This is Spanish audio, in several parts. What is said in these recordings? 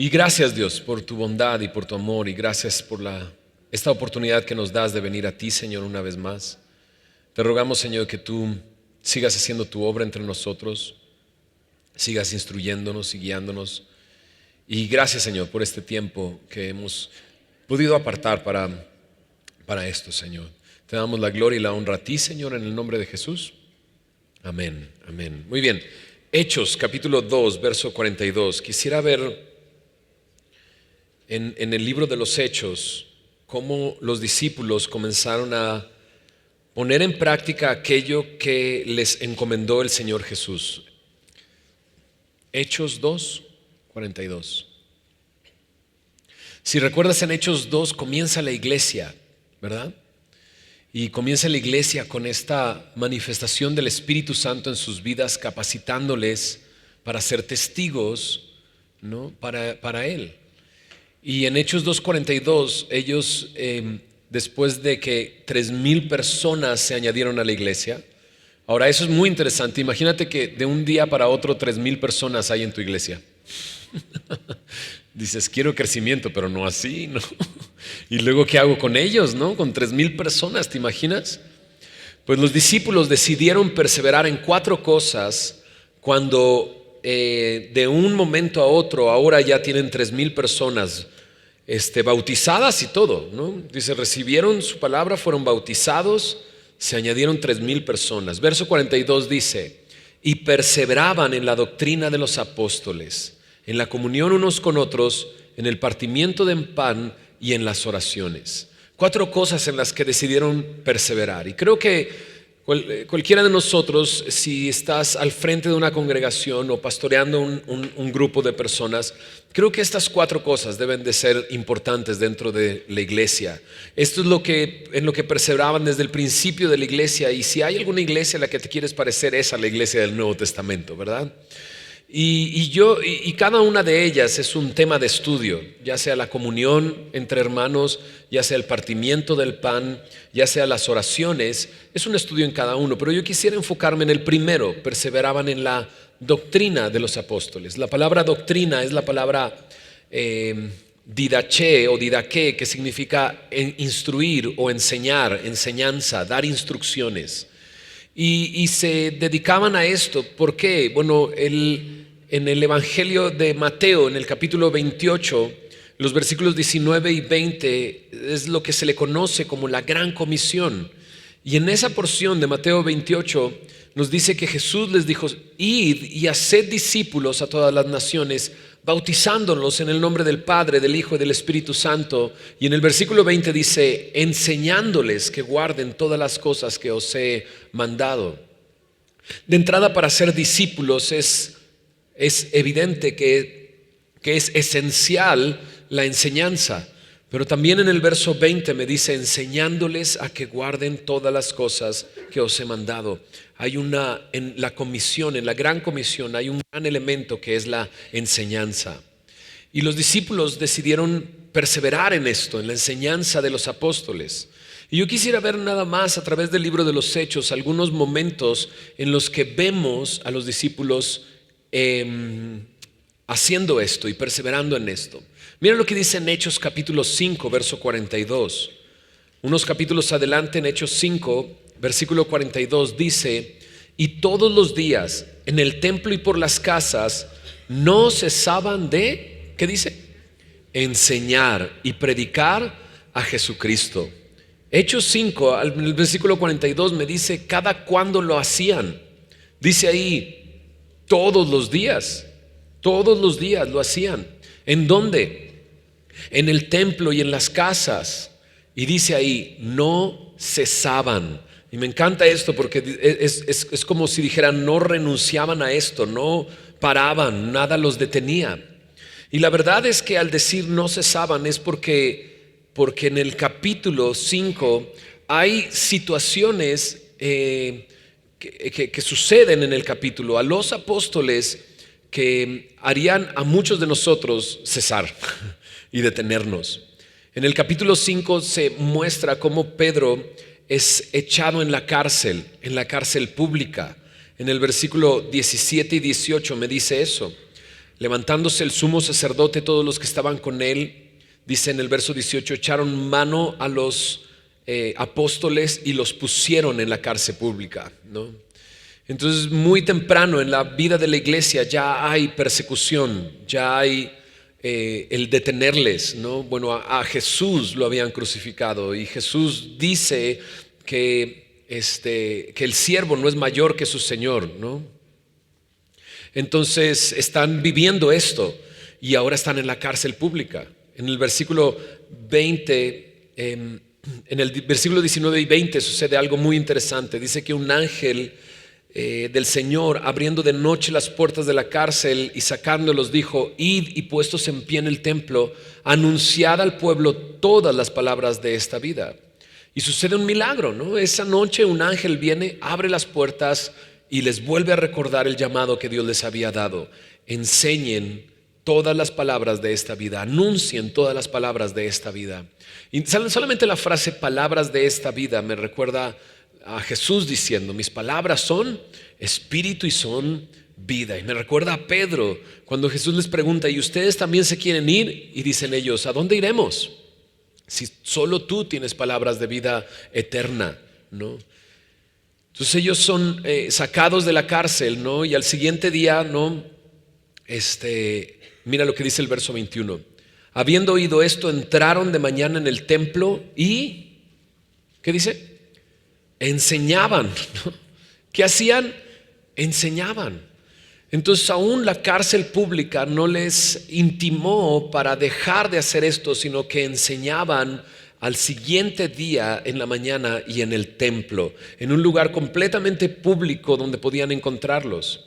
Y gracias, Dios, por tu bondad y por tu amor, y gracias por esta oportunidad que nos das de venir a ti, Señor, una vez más. Te rogamos, Señor, que tú sigas haciendo tu obra entre nosotros, sigas instruyéndonos y guiándonos. Y gracias, Señor, por este tiempo que hemos podido apartar para esto, Señor. Te damos la gloria y la honra a ti, Señor, en el nombre de Jesús. Amén, amén. Muy bien. Hechos, capítulo 2, verso 42. Quisiera ver en el libro de los Hechos cómo los discípulos comenzaron a poner en práctica aquello que les encomendó el Señor Jesús. Hechos 2, 42. Si recuerdas, en Hechos 2 comienza la iglesia, ¿verdad? Y comienza la iglesia con esta manifestación del Espíritu Santo en sus vidas, capacitándoles para ser testigos, ¿no? para Él. Y en Hechos 2:42, ellos, después de que 3,000 personas se añadieron a la iglesia. Ahora, eso es muy interesante. Imagínate que de un día para otro 3,000 personas hay en tu iglesia. Dices, quiero crecimiento, pero no así, ¿no? Y luego, ¿qué hago con ellos, no? Con 3,000 personas, ¿te imaginas? Pues los discípulos decidieron perseverar en 4 cosas cuando de un momento a otro ahora ya tienen 3,000 personas bautizadas y todo, ¿no? Dice, recibieron su palabra, fueron bautizados, se añadieron 3,000 personas. Verso 42 dice, y perseveraban en la doctrina de los apóstoles, en la comunión unos con otros, en el partimiento de pan y en las oraciones. 4 cosas en las que decidieron perseverar. Y creo que cualquiera de nosotros, si estás al frente de una congregación o pastoreando un grupo de personas, creo que estas 4 cosas deben de ser importantes dentro de la iglesia. Esto es en lo que perseveraban desde el principio de la iglesia. Y si hay alguna iglesia a la que te quieres parecer, es a la iglesia del Nuevo Testamento, ¿verdad? Y cada una de ellas es un tema de estudio, ya sea la comunión entre hermanos, ya sea el partimiento del pan, ya sea las oraciones. Es un estudio en cada uno, pero yo quisiera enfocarme en el primero. Perseveraban en la doctrina de los apóstoles. La palabra doctrina es la palabra didache o didaque, que significa instruir o enseñar, enseñanza, dar instrucciones. Y se dedicaban a esto. ¿Por qué? Bueno, en el Evangelio de Mateo, en el capítulo 28, los versículos 19 y 20, es lo que se le conoce como la Gran Comisión. Y en esa porción de Mateo 28 nos dice que Jesús les dijo, id y haced discípulos a todas las naciones, bautizándolos en el nombre del Padre, del Hijo y del Espíritu Santo. Y en el versículo 20 dice, enseñándoles que guarden todas las cosas que os he mandado. De entrada, para ser discípulos es evidente que es esencial la enseñanza. Pero también en el verso 20 me dice, enseñándoles a que guarden todas las cosas que os he mandado. En la comisión, en la gran comisión, hay un gran elemento que es la enseñanza. Y los discípulos decidieron perseverar en esto, en la enseñanza de los apóstoles. Y yo quisiera ver nada más a través del libro de los Hechos algunos momentos en los que vemos a los discípulos haciendo esto y perseverando en esto. Mira lo que dice en Hechos capítulo 5, verso 42. Unos capítulos adelante, en Hechos 5, versículo 42, dice, y todos los días en el templo y por las casas no cesaban de, ¿qué dice? Enseñar y predicar a Jesucristo. Hechos 5, en el versículo 42 me dice, cada cuándo lo hacían. Dice ahí, todos los días lo hacían. ¿En dónde? En el templo y en las casas. Y dice ahí, no cesaban. Y me encanta esto porque es como si dijeran, no renunciaban a esto, no paraban, nada los detenía. Y la verdad es que al decir no cesaban es porque en el capítulo 5 hay situaciones que suceden en el capítulo a los apóstoles que harían a muchos de nosotros cesar y detenernos. En el capítulo 5 se muestra cómo Pedro es echado en la cárcel pública. En el versículo 17 y 18 me dice eso. Levantándose el sumo sacerdote, todos los que estaban con él, dice en el verso 18, echaron mano a los apóstoles y los pusieron en la cárcel pública, ¿no? Entonces, muy temprano en la vida de la iglesia ya hay persecución, ya hay el detenerles, ¿no? Bueno, a Jesús lo habían crucificado y Jesús dice que el siervo no es mayor que su señor, ¿no? Entonces están viviendo esto y ahora están en la cárcel pública. En el versículo 20, en el versículo 19 y 20 sucede algo muy interesante. Dice que un ángel del Señor, abriendo de noche las puertas de la cárcel y sacándolos, dijo: id y puestos en pie en el templo, anunciad al pueblo todas las palabras de esta vida. Y sucede un milagro, ¿no? Esa noche un ángel viene, abre las puertas y les vuelve a recordar el llamado que Dios les había dado. Enseñen todas las palabras de esta vida, anuncien todas las palabras de esta vida. Y solamente la frase palabras de esta vida me recuerda a Jesús diciendo: mis palabras son espíritu y son vida. Y me recuerda a Pedro cuando Jesús les pregunta: ¿y ustedes también se quieren ir? Y dicen ellos: ¿a dónde iremos? Si solo tú tienes palabras de vida eterna, ¿no? Entonces ellos son sacados de la cárcel, ¿no? Y al siguiente día, ¿no? Mira lo que dice el verso 21. Habiendo oído esto, entraron de mañana en el templo y, ¿qué dice? Enseñaban, ¿no? ¿Qué hacían? Enseñaban. Entonces aún la cárcel pública no les intimó para dejar de hacer esto, sino que enseñaban al siguiente día en la mañana y en el templo, en un lugar completamente público donde podían encontrarlos.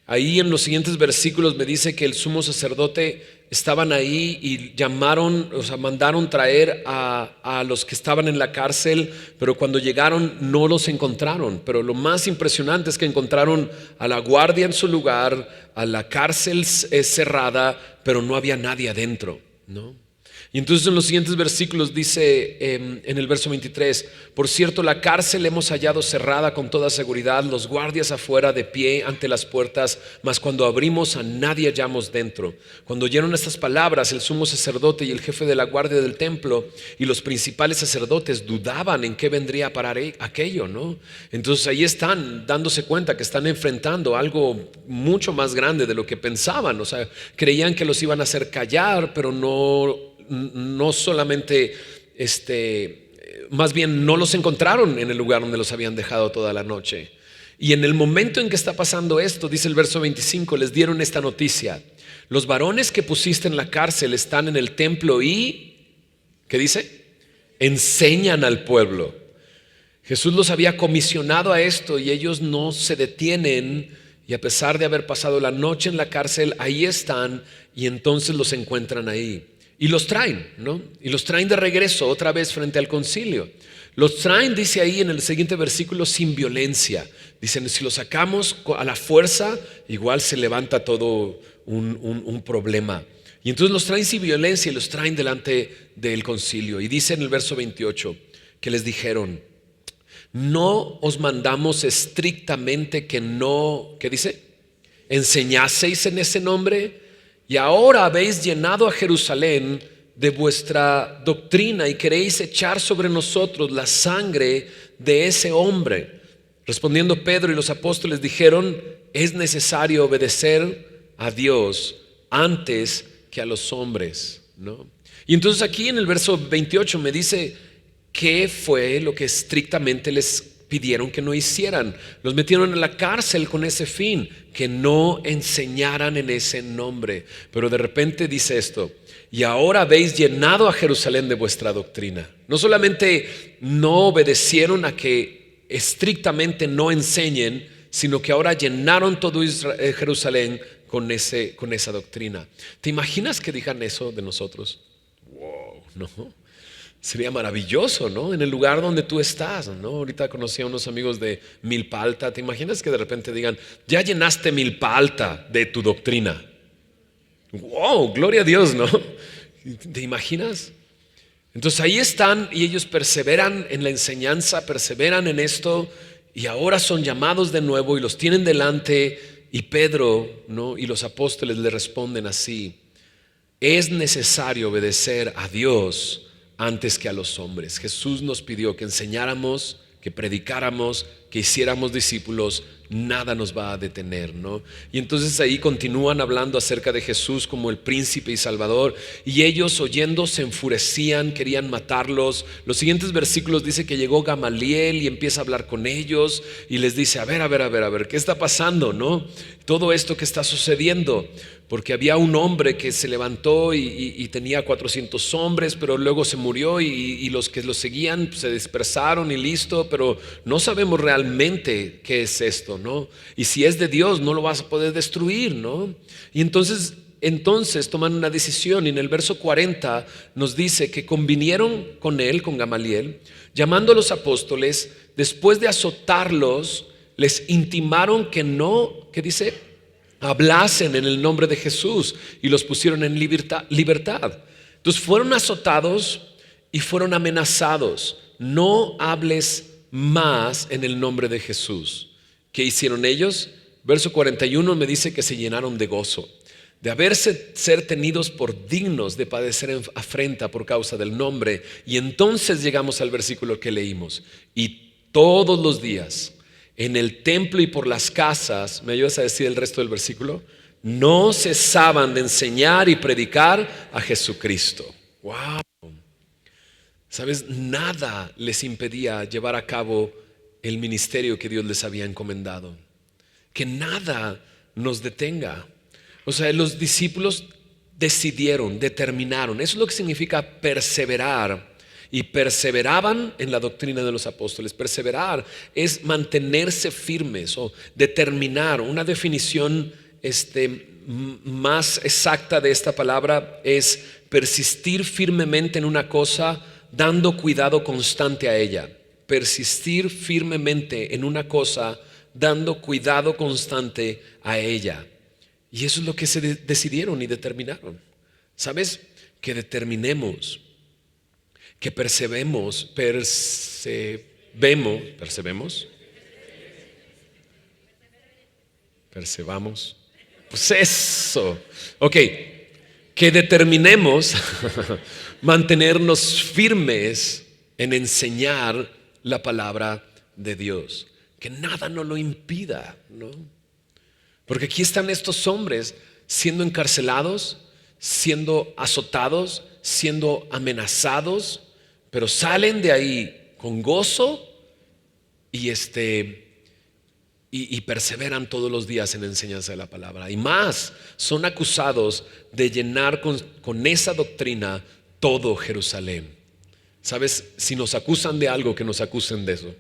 Ahí en los siguientes versículos me dice que el sumo sacerdote estaban ahí y llamaron, o sea, mandaron traer a los que estaban en la cárcel, pero cuando llegaron no los encontraron. Pero lo más impresionante es que encontraron a la guardia en su lugar, a la cárcel cerrada, pero no había nadie adentro, ¿no? Y entonces en los siguientes versículos dice en el verso 23: por cierto, la cárcel hemos hallado cerrada con toda seguridad, los guardias afuera de pie ante las puertas, mas cuando abrimos a nadie hallamos dentro. Cuando oyeron estas palabras, el sumo sacerdote y el jefe de la guardia del templo y los principales sacerdotes dudaban en qué vendría a parar aquello, ¿no? Entonces ahí están dándose cuenta que están enfrentando algo mucho más grande de lo que pensaban. O sea, creían que los iban a hacer callar, pero no solamente, más bien no los encontraron en el lugar donde los habían dejado toda la noche. Y en el momento en que está pasando esto, dice el verso 25, les dieron esta noticia: los varones que pusiste en la cárcel están en el templo y, ¿qué dice? Enseñan al pueblo. Jesús los había comisionado a esto y ellos no se detienen, y a pesar de haber pasado la noche en la cárcel, ahí están, y entonces los encuentran ahí. Y los traen, ¿no? Y los traen de regreso otra vez frente al concilio. Los traen, dice ahí en el siguiente versículo, sin violencia. Dicen: si los sacamos a la fuerza, igual se levanta todo un problema. Y entonces los traen sin violencia y los traen delante del concilio. Y dice en el verso 28 que les dijeron: no os mandamos estrictamente que no, ¿qué dice? Enseñaseis en ese nombre. Y ahora habéis llenado a Jerusalén de vuestra doctrina y queréis echar sobre nosotros la sangre de ese hombre. Respondiendo Pedro y los apóstoles dijeron: es necesario obedecer a Dios antes que a los hombres, ¿no? Y entonces aquí en el verso 28 me dice qué fue lo que estrictamente les pidieron que no hicieran. Los metieron en la cárcel con ese fin, que no enseñaran en ese nombre. Pero de repente dice esto: y ahora habéis llenado a Jerusalén de vuestra doctrina. No solamente no obedecieron a que estrictamente no enseñen, sino que ahora llenaron todo Jerusalén con esa doctrina. ¿Te imaginas que digan eso de nosotros? Wow, ¿no? Sería maravilloso, ¿no? En el lugar donde tú estás, ¿no? Ahorita conocí a unos amigos de Milpa Alta. ¿Te imaginas que de repente digan: ya llenaste Milpa Alta de tu doctrina? ¡Wow! Gloria a Dios, ¿no? ¿Te imaginas? Entonces ahí están y ellos perseveran en la enseñanza, perseveran en esto, y ahora son llamados de nuevo y los tienen delante Y Pedro, ¿no?, y los apóstoles le responden así: es necesario obedecer a Dios antes que a los hombres. Jesús nos pidió que enseñáramos, que predicáramos, que hiciéramos discípulos. Nada nos va a detener, ¿no? Y entonces ahí continúan hablando acerca de Jesús como el príncipe y salvador, y ellos, oyendo, se enfurecían, querían matarlos. Los siguientes versículos dice que llegó Gamaliel y empieza a hablar con ellos y les dice: a ver, ¿qué está pasando, no? Todo esto que está sucediendo, porque había un hombre que se levantó y tenía 400 hombres, pero luego se murió, y los que lo seguían se dispersaron y listo, pero no sabemos realmente qué es esto, ¿no? Y si es de Dios, no lo vas a poder destruir, ¿no? Y entonces toman una decisión, y en el verso 40 nos dice que convinieron con él, con Gamaliel, llamando a los apóstoles, después de azotarlos, les intimaron que no, ¿qué dice?, hablasen en el nombre de Jesús, y los pusieron en libertad. Entonces fueron azotados y fueron amenazados: no hables más en el nombre de Jesús. ¿Qué hicieron ellos? Verso 41 me dice que se llenaron de gozo, de ser tenidos por dignos de padecer afrenta por causa del nombre. Y entonces llegamos al versículo que leímos: y todos los días en el templo y por las casas, ¿me ayudas a decir el resto del versículo?, no cesaban de enseñar y predicar a Jesucristo. Wow. ¿Sabes? Nada les impedía llevar a cabo el ministerio que Dios les había encomendado. Que nada nos detenga. O sea, los discípulos determinaron. Eso es lo que significa perseverar. Y perseveraban en la doctrina de los apóstoles. Perseverar es mantenerse firmes o determinar. Una definición más exacta de esta palabra es persistir firmemente en una cosa, dando cuidado constante a ella. Persistir firmemente en una cosa, dando cuidado constante a ella. Y eso es lo que se decidieron y determinaron. ¿Sabes? Que determinemos, que percebemos. Pues eso. Ok, que determinemos mantenernos firmes en enseñar la palabra de Dios. Que nada nos lo impida, ¿no? Porque aquí están estos hombres siendo encarcelados, siendo azotados, siendo amenazados, pero salen de ahí con gozo y perseveran todos los días en la enseñanza de la palabra. Y más, son acusados de llenar con esa doctrina todo Jerusalén. ¿Sabes? Si nos acusan de algo, que nos acusen de eso.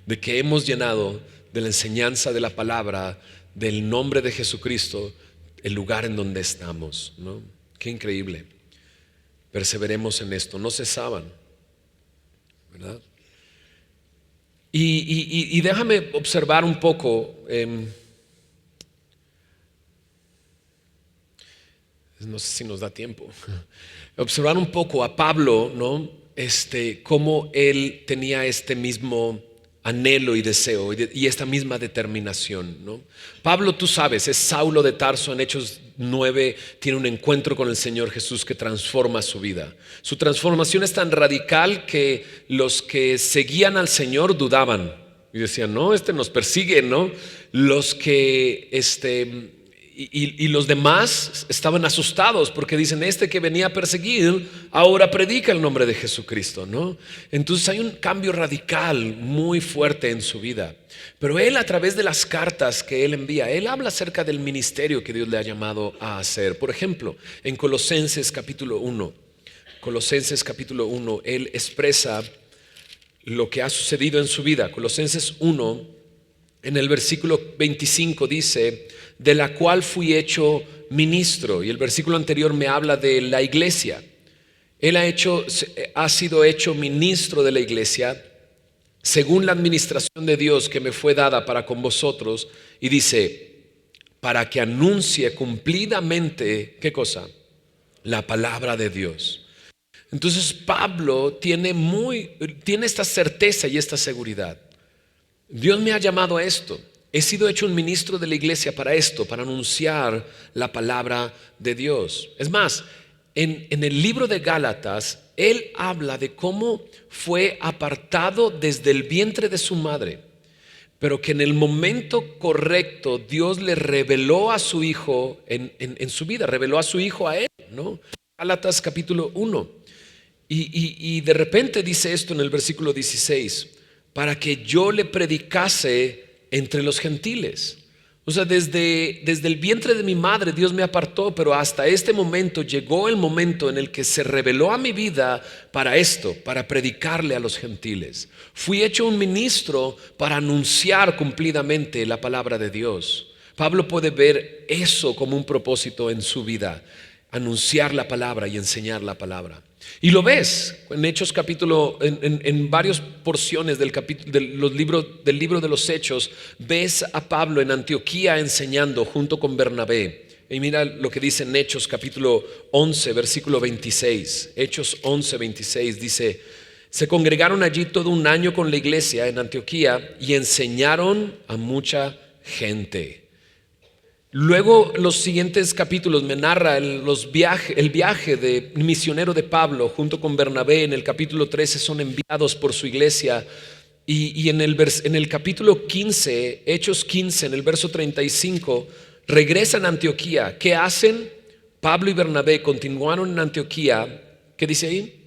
De que hemos llenado de la enseñanza de la palabra, del nombre de Jesucristo, el lugar en donde estamos, ¿no? Qué increíble. Perseveremos en esto. No cesaban, ¿verdad? Y déjame observar un poco, no sé si nos da tiempo, observar un poco a Pablo, ¿no? Cómo él tenía este mismo anhelo y deseo y esta misma determinación, ¿no? Pablo, tú sabes, es Saulo de Tarso. En Hechos 9 tiene un encuentro con el Señor Jesús que transforma su vida. Su transformación es tan radical que los que seguían al Señor dudaban y decían: no, nos persigue, ¿no? Los que y los demás estaban asustados porque dicen: que venía a perseguir ahora predica el nombre de Jesucristo, ¿no? Entonces hay un cambio radical muy fuerte en su vida. Pero él, a través de las cartas que él envía, él habla acerca del ministerio que Dios le ha llamado a hacer. Por ejemplo, en Colosenses capítulo 1, él expresa lo que ha sucedido en su vida. Colosenses 1, en el versículo 25 dice: de la cual fui hecho ministro. Y el versículo anterior me habla de la iglesia. Él ha sido hecho ministro de la iglesia según la administración de Dios que me fue dada para con vosotros. Y dice: para que anuncie cumplidamente, ¿qué cosa? La palabra de Dios. Entonces Pablo tiene esta certeza y esta seguridad. Dios me ha llamado a esto. He sido hecho un ministro de la iglesia para esto, para anunciar la palabra de Dios. Es más, en el libro de Gálatas, él habla de cómo fue apartado desde el vientre de su madre, pero que en el momento correcto Dios le reveló a su hijo en su vida, reveló a su hijo a él, ¿no? Gálatas capítulo 1. Y de repente dice esto en el versículo 16, para que yo le predicase entre los gentiles. O sea, desde el vientre de mi madre Dios me apartó, pero hasta este momento llegó el momento en el que se reveló a mi vida para esto, para predicarle a los gentiles. Fui hecho un ministro para anunciar cumplidamente la palabra de Dios. Pablo puede ver eso como un propósito en su vida, anunciar la palabra y enseñar la palabra. Y lo ves en Hechos capítulo, en varias porciones del libro de los Hechos, ves a Pablo en Antioquía enseñando junto con Bernabé. Y mira lo que dice en Hechos capítulo 11, versículo 26. Hechos 11, 26 dice: se congregaron allí todo un año con la iglesia en Antioquía y enseñaron a mucha gente. Luego los siguientes capítulos me narra el viaje de misionero de Pablo junto con Bernabé. En el capítulo 13 son enviados por su iglesia y en el capítulo 15, Hechos 15, en el verso 35, regresan a Antioquía. ¿Qué hacen? Pablo y Bernabé continuaron en Antioquía. ¿Qué dice ahí?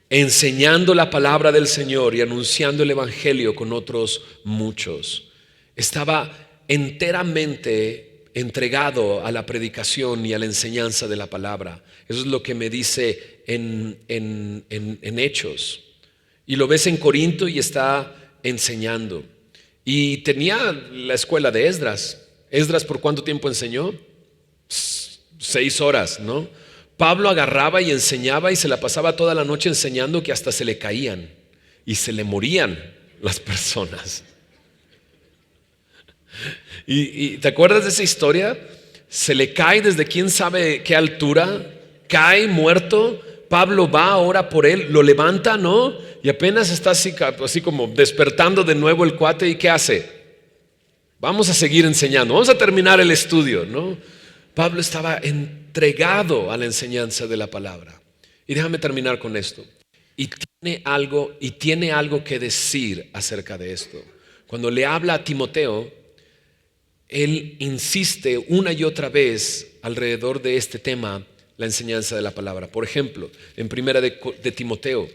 Enseñando la palabra del Señor y anunciando el evangelio con otros muchos. Estaba enteramente entregado a la predicación y a la enseñanza de la palabra. Eso es lo que me dice en Hechos. Y lo ves en Corinto y está enseñando. Y tenía la escuela de Esdras. ¿Esdras por cuánto tiempo enseñó? 6 horas, ¿no? Pablo agarraba y enseñaba y se la pasaba toda la noche enseñando, que hasta se le caían y se le morían las personas. ¿Y te acuerdas de esa historia? Se le cae desde quién sabe qué altura, cae muerto. Pablo va, ora por él, lo levanta, ¿no? Y apenas está así como despertando de nuevo el cuate. ¿Y qué hace? Vamos a seguir enseñando, vamos a terminar el estudio, ¿no? Pablo estaba entregado a la enseñanza de la palabra. Y déjame terminar con esto. Y tiene algo que decir acerca de esto. Cuando le habla a Timoteo, él insiste una y otra vez alrededor de este tema, la enseñanza de la palabra. Por ejemplo, en Primera de Timoteo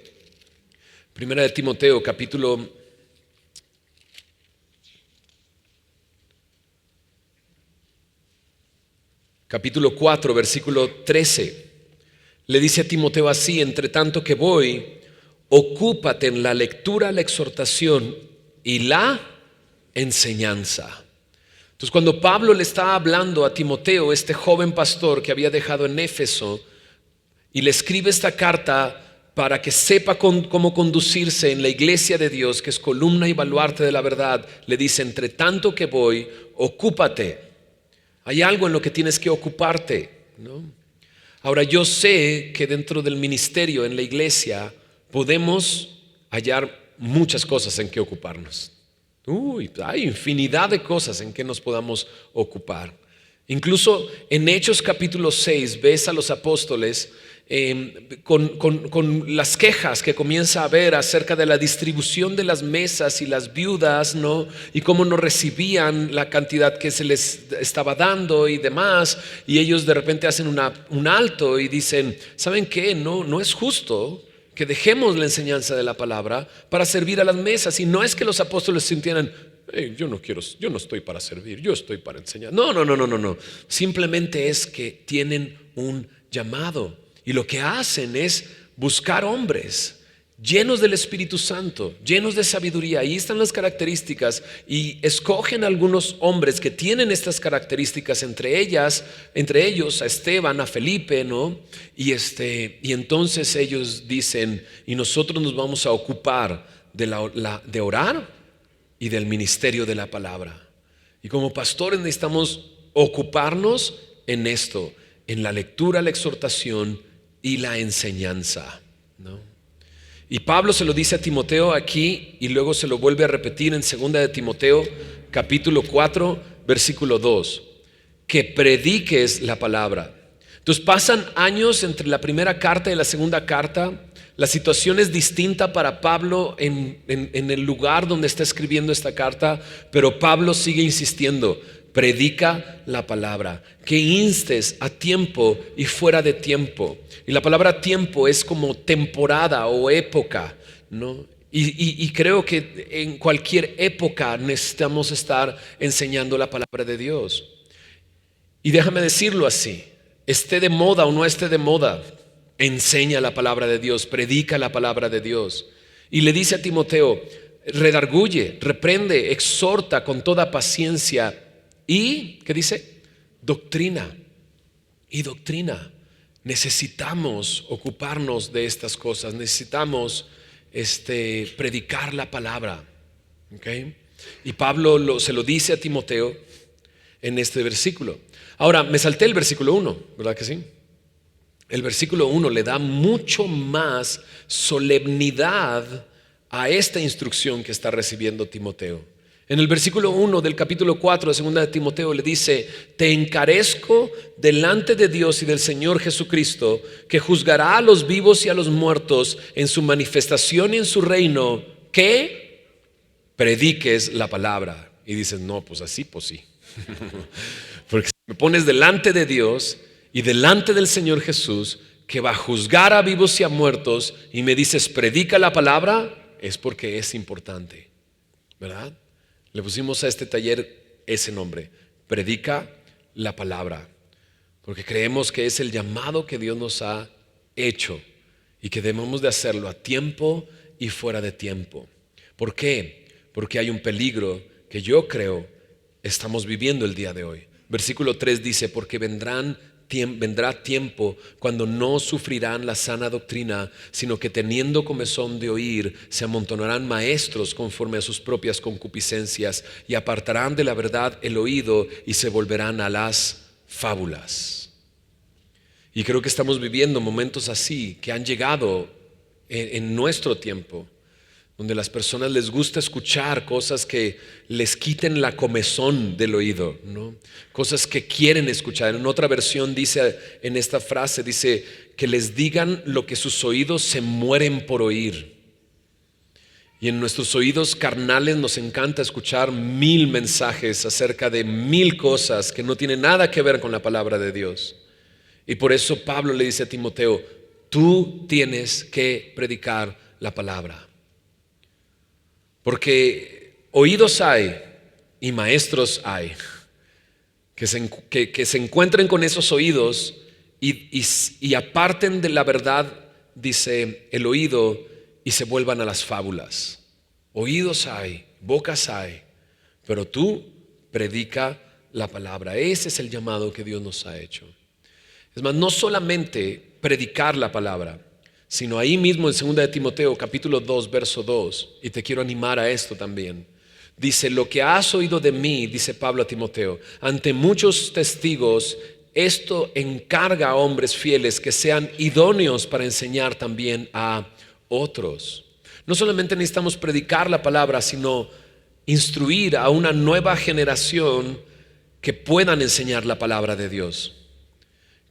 capítulo 4, versículo 13, le dice a Timoteo así: entre tanto que voy, ocúpate en la lectura, la exhortación y la enseñanza. Entonces, cuando Pablo le está hablando a Timoteo, este joven pastor que había dejado en Éfeso, y le escribe esta carta para que sepa cómo conducirse en la iglesia de Dios, que es columna y baluarte de la verdad, le dice: entre tanto que voy, ocúpate. Hay algo en lo que tienes que ocuparte, ¿no? Ahora, yo sé que dentro del ministerio en la iglesia podemos hallar muchas cosas en que ocuparnos. Hay infinidad de cosas en que nos podamos ocupar. Incluso en Hechos capítulo 6 ves a los apóstoles con las quejas que comienza a haber acerca de la distribución de las mesas y las viudas, ¿no? Y cómo no recibían la cantidad que se les estaba dando y demás. Y ellos de repente hacen un alto y dicen: ¿saben qué? No es justo que dejemos la enseñanza de la palabra para servir a las mesas. Y no es que los apóstoles sintieran: yo no estoy para servir, yo estoy para enseñar. No. Simplemente es que tienen un llamado. Y lo que hacen es buscar hombres llenos del Espíritu Santo, llenos de sabiduría. Ahí están las características, y escogen algunos hombres que tienen estas características, entre ellos a Esteban, a Felipe, ¿no? Y entonces ellos dicen: y nosotros nos vamos a ocupar de orar y del ministerio de la palabra. Y como pastores necesitamos ocuparnos en esto, en la lectura, la exhortación y la enseñanza, ¿no? Y Pablo se lo dice a Timoteo aquí y luego se lo vuelve a repetir en 2 de Timoteo capítulo 4 versículo 2, que prediques la palabra. Entonces pasan años entre la primera carta y la segunda carta. La situación es distinta para Pablo en el lugar donde está escribiendo esta carta, pero Pablo sigue insistiendo: predica la palabra, que instes a tiempo y fuera de tiempo. Y la palabra tiempo es como temporada o época, ¿no? Y creo que en cualquier época necesitamos estar enseñando la palabra de Dios. Y déjame decirlo así: esté de moda o no esté de moda, enseña la palabra de Dios, predica la palabra de Dios. Y le dice a Timoteo: redarguye, reprende, exhorta con toda paciencia y, ¿qué dice? Doctrina. Y doctrina. Necesitamos ocuparnos de estas cosas, necesitamos predicar la palabra. ¿Okay? Y Pablo se lo dice a Timoteo en este versículo. Ahora, me salté el versículo 1, ¿verdad que sí? El versículo 1 le da mucho más solemnidad a esta instrucción que está recibiendo Timoteo. En el versículo 1 del capítulo 4 de 2 de Timoteo le dice: te encarezco delante de Dios y del Señor Jesucristo, que juzgará a los vivos y a los muertos en su manifestación y en su reino, que prediques la palabra. Y dices: no, pues así, pues sí. Porque si me pones delante de Dios y delante del Señor Jesús, que va a juzgar a vivos y a muertos, y me dices predica la palabra, es porque es importante, ¿verdad? Le pusimos a este taller ese nombre: predica la palabra, porque creemos que es el llamado que Dios nos ha hecho y que debemos de hacerlo a tiempo y fuera de tiempo. ¿Por qué? Porque hay un peligro que yo creo estamos viviendo el día de hoy. Versículo 3 dice: porque vendrá tiempo cuando no sufrirán la sana doctrina, sino que teniendo comezón de oír, se amontonarán maestros conforme a sus propias concupiscencias, y apartarán de la verdad el oído y se volverán a las fábulas. Y creo que estamos viviendo momentos así que han llegado en nuestro tiempo, donde a las personas les gusta escuchar cosas que les quiten la comezón del oído, ¿no? Cosas que quieren escuchar. En otra versión dice, en esta frase dice, que les digan lo que sus oídos se mueren por oír. Y en nuestros oídos carnales nos encanta escuchar 1000 mensajes acerca de 1000 cosas que no tienen nada que ver con la palabra de Dios. Y por eso Pablo le dice a Timoteo: tú tienes que predicar la palabra. Porque oídos hay y maestros hay que se encuentren con esos oídos y aparten de la verdad, dice el oído, y se vuelvan a las fábulas. Oídos hay, bocas hay, pero tú predica la palabra. Ese es el llamado que Dios nos ha hecho. Es más, no solamente predicar la palabra, sino ahí mismo en 2 de Timoteo capítulo 2 verso 2, y te quiero animar a esto también. Dice: lo que has oído de mí, dice Pablo a Timoteo, ante muchos testigos, esto encarga a hombres fieles que sean idóneos para enseñar también a otros. No solamente necesitamos predicar la palabra, sino instruir a una nueva generación que puedan enseñar la palabra de Dios,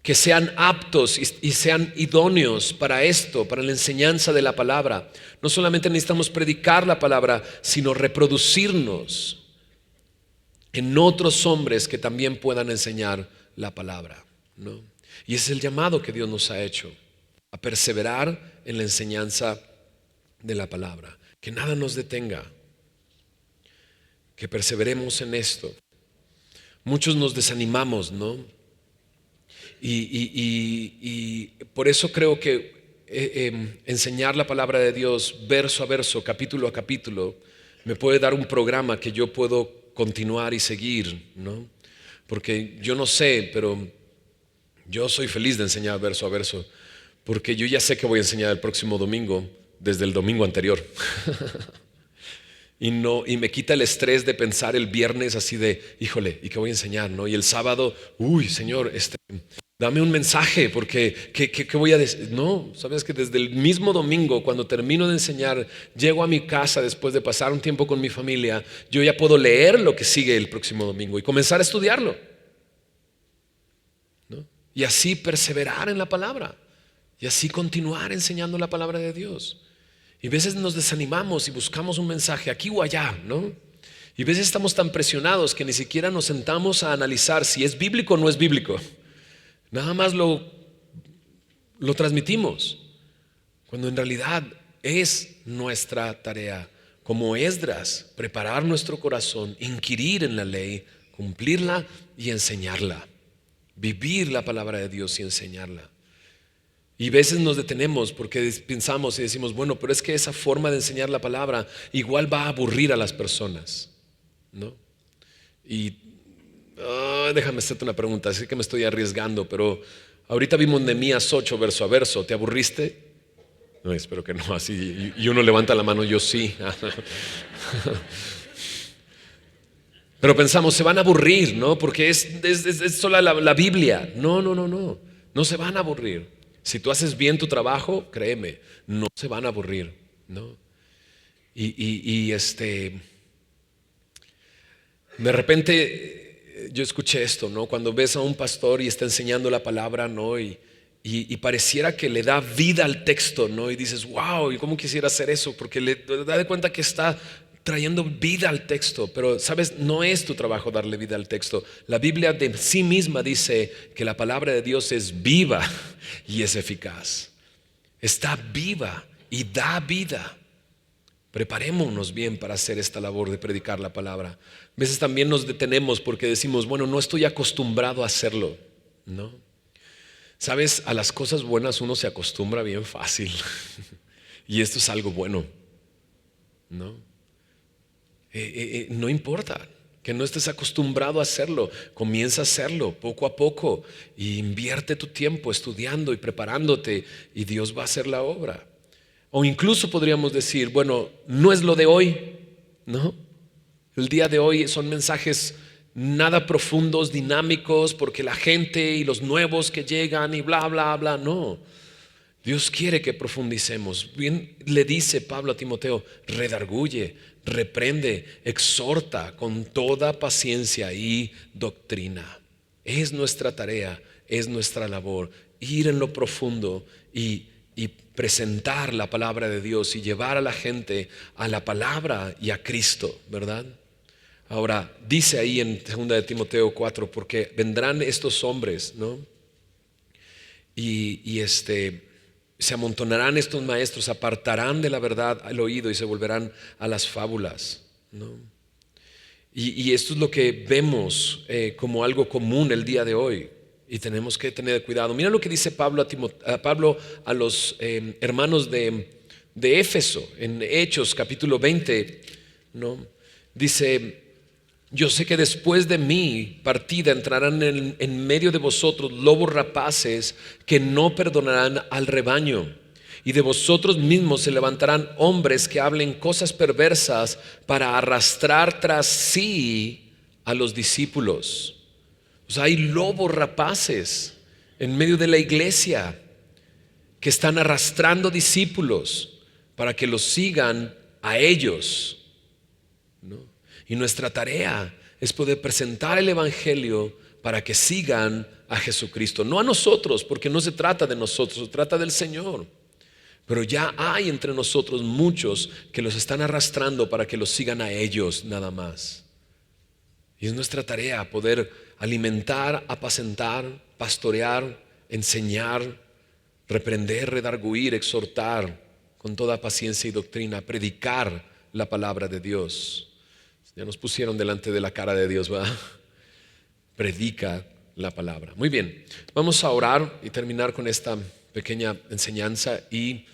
que sean aptos y sean idóneos para esto, para la enseñanza de la palabra. No solamente necesitamos predicar la palabra, sino reproducirnos en otros hombres que también puedan enseñar la palabra, ¿no? Y ese es el llamado que Dios nos ha hecho, a perseverar en la enseñanza de la palabra. Que nada nos detenga, que perseveremos en esto. Muchos nos desanimamos, ¿no? Y por eso creo que enseñar la palabra de Dios verso a verso, capítulo a capítulo, me puede dar un programa que yo puedo continuar y seguir, ¿no? Porque yo no sé, pero yo soy feliz de enseñar verso a verso, porque yo ya sé que voy a enseñar el próximo domingo desde el domingo anterior. Y me quita el estrés de pensar el viernes así de, híjole, ¿y qué voy a enseñar, no? Y el sábado, uy, Señor, Dame un mensaje, porque ¿qué voy a decir? No, sabes que desde el mismo domingo, cuando termino de enseñar, llego a mi casa después de pasar un tiempo con mi familia, yo ya puedo leer lo que sigue el próximo domingo y comenzar a estudiarlo, ¿no? Y así perseverar en la palabra, y así continuar enseñando la palabra de Dios. Y a veces nos desanimamos y buscamos un mensaje aquí o allá, ¿no? Y a veces estamos tan presionados que ni siquiera nos sentamos a analizar si es bíblico o no es bíblico. Nada más lo transmitimos, cuando en realidad es nuestra tarea, como Esdras, preparar nuestro corazón, inquirir en la ley, cumplirla y enseñarla, vivir la palabra de Dios y enseñarla. Y a veces nos detenemos porque pensamos y decimos, bueno, pero es que esa forma de enseñar la palabra igual va a aburrir a las personas, ¿no? Y déjame hacerte una pregunta, sé que me estoy arriesgando, pero ahorita vimos Nehemías 8 verso a verso. ¿Te aburriste? No, espero que no, así. Y uno levanta la mano, yo sí. Pero pensamos, se van a aburrir, ¿no? Porque es sola la Biblia. No, no, no, no. No se van a aburrir. Si tú haces bien tu trabajo, créeme, no se van a aburrir, ¿no? De repente yo escuché esto, ¿no? Cuando ves a un pastor y está enseñando la palabra, ¿no? Y pareciera que le da vida al texto, ¿no? Y dices, wow, ¿y cómo quisiera hacer eso? Porque le da de cuenta que está trayendo vida al texto. Pero, ¿sabes? No es tu trabajo darle vida al texto. La Biblia de sí misma dice que la palabra de Dios es viva y es eficaz. Está viva y da vida. Preparémonos bien para hacer esta labor de predicar la palabra. A veces también nos detenemos porque decimos, bueno, no estoy acostumbrado a hacerlo, ¿no? Sabes, a las cosas buenas uno se acostumbra bien fácil. Y esto es algo bueno, ¿no? No importa que no estés acostumbrado a hacerlo, comienza a hacerlo poco a poco y invierte tu tiempo estudiando y preparándote y Dios va a hacer la obra. O incluso podríamos decir, bueno, no es lo de hoy, ¿no? El día de hoy son mensajes nada profundos, dinámicos, porque la gente y los nuevos que llegan y bla, bla, bla, no. Dios quiere que profundicemos. Bien le dice Pablo a Timoteo, redarguye, reprende, exhorta con toda paciencia y doctrina. Es nuestra tarea, es nuestra labor, ir en lo profundo y presentar la palabra de Dios y llevar a la gente a la palabra y a Cristo, ¿verdad? Ahora, dice ahí en 2 de Timoteo 4, porque vendrán estos hombres, ¿no? Se amontonarán estos maestros, apartarán de la verdad al oído y se volverán a las fábulas, ¿no? Y esto es lo que vemos como algo común el día de hoy. Y tenemos que tener cuidado. Mira lo que dice Pablo a los hermanos de Éfeso en Hechos capítulo 20, ¿no? Dice, yo sé que después de mi partida entrarán en medio de vosotros lobos rapaces que no perdonarán al rebaño. Y de vosotros mismos se levantarán hombres que hablen cosas perversas para arrastrar tras sí a los discípulos. O sea, hay lobos rapaces en medio de la iglesia que están arrastrando discípulos para que los sigan a ellos, ¿no? Y nuestra tarea es poder presentar el evangelio para que sigan a Jesucristo, no a nosotros, porque no se trata de nosotros, se trata del Señor. Pero ya hay entre nosotros muchos que los están arrastrando para que los sigan a ellos nada más. Y es nuestra tarea poder alimentar, apacentar, pastorear, enseñar, reprender, redarguir, exhortar con toda paciencia y doctrina, predicar la palabra de Dios. Ya nos pusieron delante de la cara de Dios, ¿verdad? Predica la palabra. Muy bien, vamos a orar y terminar con esta pequeña enseñanza y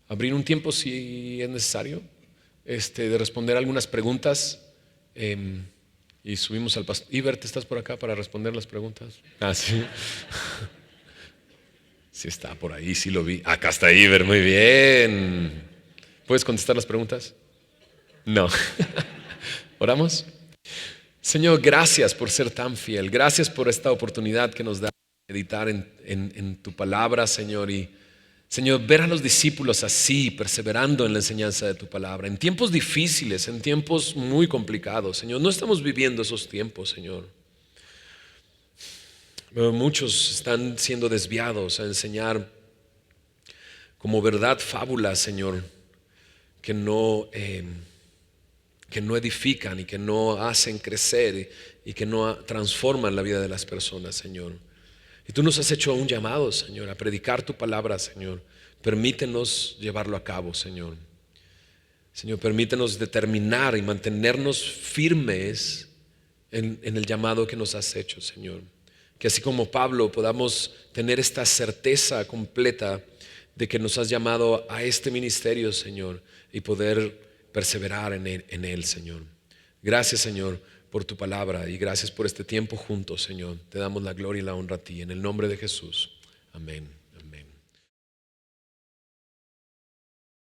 abrir un tiempo, si es necesario, de responder algunas preguntas. Y subimos al pastor. Ibert, ¿estás por acá para responder las preguntas? Sí. Sí está por ahí, sí lo vi. Acá está Ibert, muy bien. ¿Puedes contestar las preguntas? No. ¿Oramos? Señor, gracias por ser tan fiel. Gracias por esta oportunidad que nos da meditar en tu palabra, Señor, y Señor, ver a los discípulos así, perseverando en la enseñanza de tu palabra, en tiempos difíciles, en tiempos muy complicados, Señor. No estamos viviendo esos tiempos, Señor. Pero muchos están siendo desviados a enseñar como verdad fábulas, Señor, que no edifican y que no hacen crecer y que no transforman la vida de las personas, Señor. Y tú nos has hecho un llamado, Señor, a predicar tu palabra, Señor. Permítenos llevarlo a cabo, Señor. Señor, permítenos determinar y mantenernos firmes en el llamado que nos has hecho, Señor. Que así como Pablo podamos tener esta certeza completa de que nos has llamado a este ministerio, Señor, y poder perseverar en él, Señor. Gracias, Señor, por tu palabra y gracias por este tiempo juntos, Señor. Te damos la gloria y la honra a ti. En el nombre de Jesús. Amén.